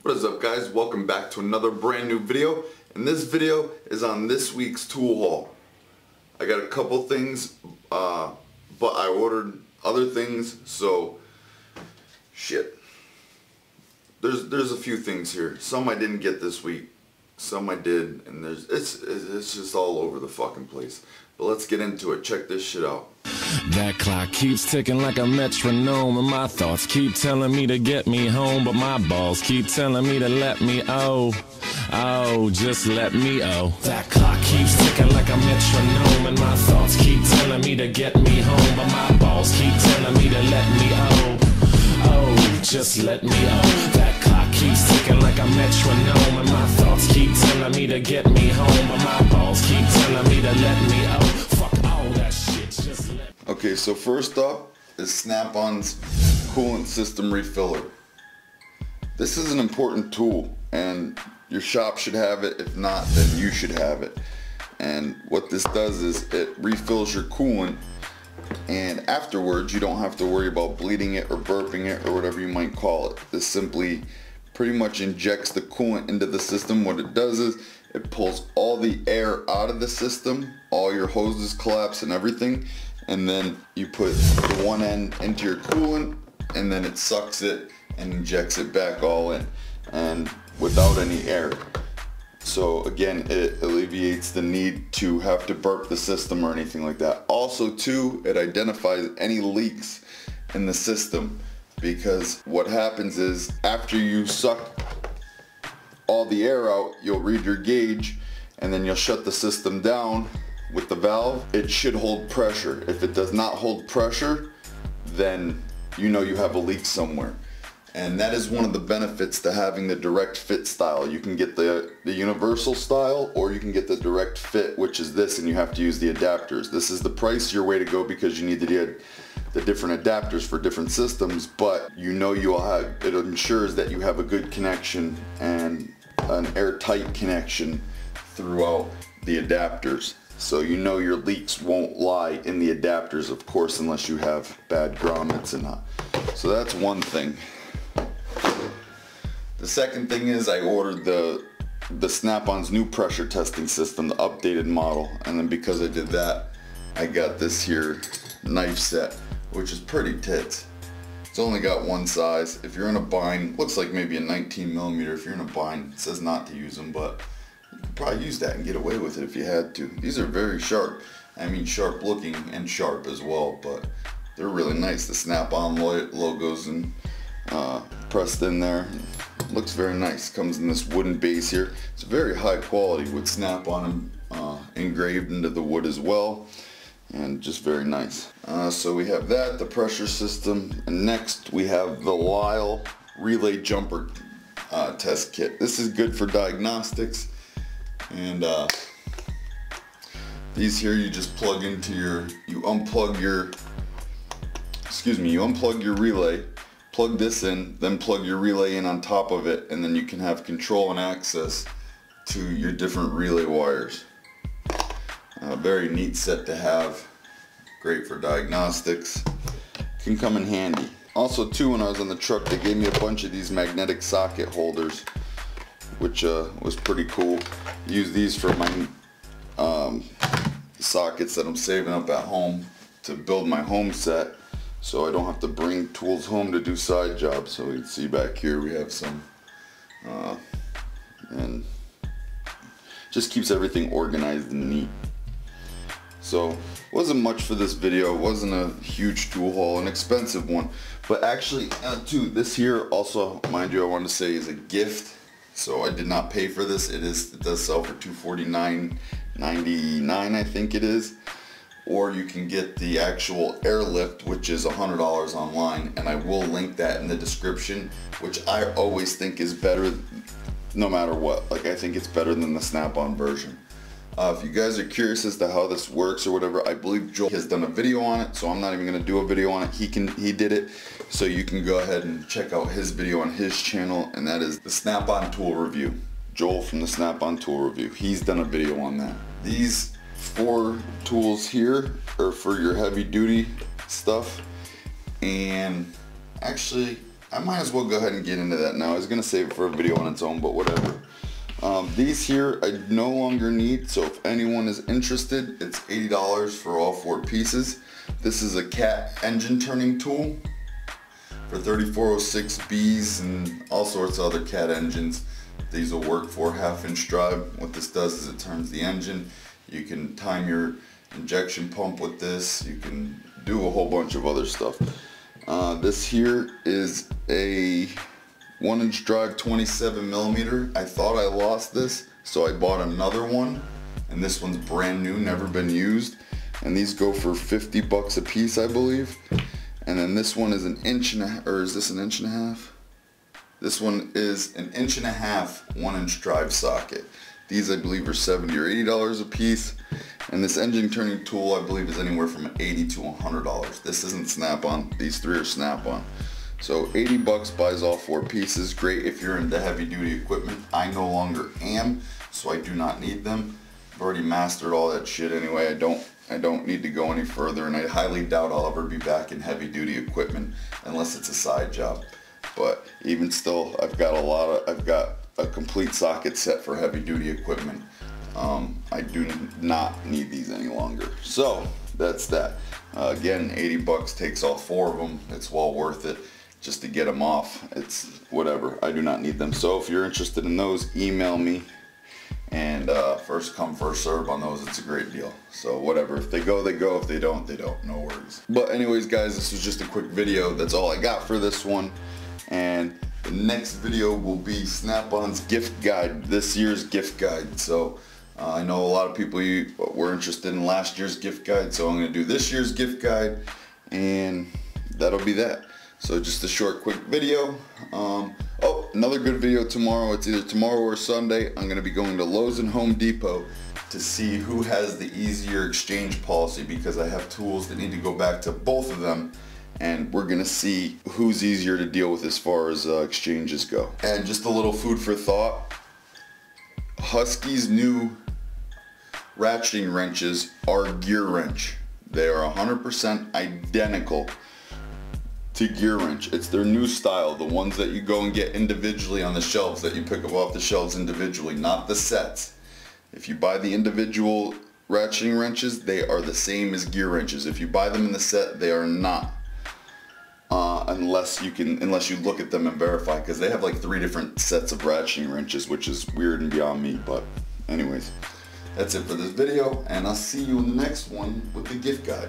What is up, guys? Welcome back to another brand new video, and this video is on this week's tool haul. I got a couple things, but I ordered other things, so shit. There's a few things here. Some I didn't get this week, some I did, and it's just all over the fucking place. But let's get into it. Check this shit out. That clock keeps ticking like a metronome, and my thoughts keep telling me to get me home, but my balls keep telling me to let me just let me That clock keeps ticking like a metronome, and my thoughts keep telling me to get me home, but my balls keep telling me to let me just let me That clock keeps ticking like a metronome, and my thoughts keep telling me to get me home, but my balls keep telling me to let me fuck all that shit, just let me. Okay, so first up is Snap-on's coolant system refiller. This is an important tool, and your shop should have it. If not, then you should have it. And what this does is it refills your coolant, and afterwards you don't have to worry about bleeding it or burping it or whatever you might call it. This simply pretty much injects the coolant into the system. What it does is it pulls all the air out of the system, all your hoses collapse and everything, and then you put the one end into your coolant, and then it sucks it and injects it back all in, and without any air. So again, it alleviates the need to have to burp the system or anything like that. Also too, it identifies any leaks in the system, because what happens is after you suck all the air out, you'll read your gauge, and then you'll shut the system down with the valve. It should hold pressure. If it does not hold pressure, then you know you have a leak somewhere. And that is one of the benefits to having the direct fit style. You can get the universal style, or you can get the direct fit, which is this, and you have to use the adapters. This is the pricier way to go because you need the different adapters for different systems, but you know you'll have, it ensures that you have a good connection and an airtight connection throughout the adapters. So you know your leaks won't lie in the adapters, of course, unless you have bad grommets and not. So that's one thing. The second thing is I ordered the Snap-on's new pressure testing system, the updated model, and then because I did that, I got this here knife set, which is pretty tits. It's only got one size. If you're in a bind, looks like maybe a 19mm. If you're in a bind, it says not to use them, but you could probably use that and get away with it if you had to. These are very sharp. I mean, sharp looking and sharp as well, but they're really nice. The Snap-on logos and pressed in there. Looks very nice. Comes in this wooden base here. It's very high quality with Snap-on engraved into the wood as well, and just very nice. So we have that, the pressure system, and next we have the Lyle relay jumper test kit. This is good for diagnostics, and these here you just plug into you unplug your relay, plug this in, then plug your relay in on top of it, and then you can have control and access to your different relay wires. Very neat set to have. Great for diagnostics. Can come in handy. Also too, when I was on the truck, they gave me a bunch of these magnetic socket holders, which was pretty cool. Use these for my sockets that I'm saving up at home to build my home set, so I don't have to bring tools home to do side jobs. So you can see back here we have some, and just keeps everything organized and neat. So wasn't much for this video. It wasn't a huge tool haul, an expensive one, but actually too, this here also, mind you, I want to say is a gift. So I did not pay for this. It does sell for $249.99, I think it is. Or you can get the actual airlift, which is $100 online, and I will link that in the description, which I always think is better no matter what. Like, I think it's better than the Snap-on version. If you guys are curious as to how this works or whatever, I believe Joel has done a video on it, so I'm not even going to do a video on it. He did it, so you can go ahead and check out his video on his channel, and that is the Snap-on tool review. Joel from the Snap-on tool review. He's done a video on that. These 4 tools here are for your heavy duty stuff, and actually I might as well go ahead and get into that now. I was going to save it for a video on its own, but whatever. These here I no longer need, so if anyone is interested, it's $80 for all 4 pieces. This is a cat engine turning tool for 3406Bs and all sorts of other cat engines. These will work for 1/2-inch drive. What this does is it turns the engine. You can time your injection pump with this. You can do a whole bunch of other stuff. This here is a 1-inch drive 27mm. I thought I lost this, so I bought another one, and this one's brand new, never been used, and these go for 50 bucks a piece, I believe. And then this one is 1.5 inches, or is this 1.5 inches? This one is 1.5 inches 1-inch drive socket. These I believe are $70 or $80 a piece, and this engine turning tool I believe is anywhere from $80 to $100. This isn't Snap-on, these 3 are Snap-on. So 80 bucks buys all 4 pieces. Great if you're into heavy duty equipment. I no longer am, so I do not need them. I've already mastered all that shit anyway. I don't need to go any further, and I highly doubt I'll ever be back in heavy duty equipment unless it's a side job. But even still, I've got a complete socket set for heavy duty equipment. I do not need these any longer. So that's that. Again, 80 bucks takes all 4 of them. It's well worth it just to get them off. It's whatever. I do not need them. So if you're interested in those, email me. And first come, first serve on those. It's a great deal. So whatever. If they go, they go. If they don't, they don't. No worries. But anyways, guys, this was just a quick video. That's all I got for this one. And the next video will be Snap-on's gift guide, this year's gift guide. So I know a lot of people were interested in last year's gift guide, so I'm going to do this year's gift guide, and that'll be that. So just a short, quick video. Oh, another good video tomorrow. It's either tomorrow or Sunday. I'm going to be going to Lowe's and Home Depot to see who has the easier exchange policy, because I have tools that need to go back to both of them, and we're gonna see who's easier to deal with as far as exchanges go. And just a little food for thought, Husky's new ratcheting wrenches are gear wrench. They are 100% identical to gear wrench. It's their new style, the ones that you go and get individually on the shelves, that you pick up off the shelves individually, not the sets. If you buy the individual ratcheting wrenches, they are the same as gear wrenches. If you buy them in the set, they are not. Unless you look at them and verify, because they have like 3 different sets of ratcheting wrenches, which is weird and beyond me. But anyways, that's it for this video, and I'll see you in the next one with the gift guide.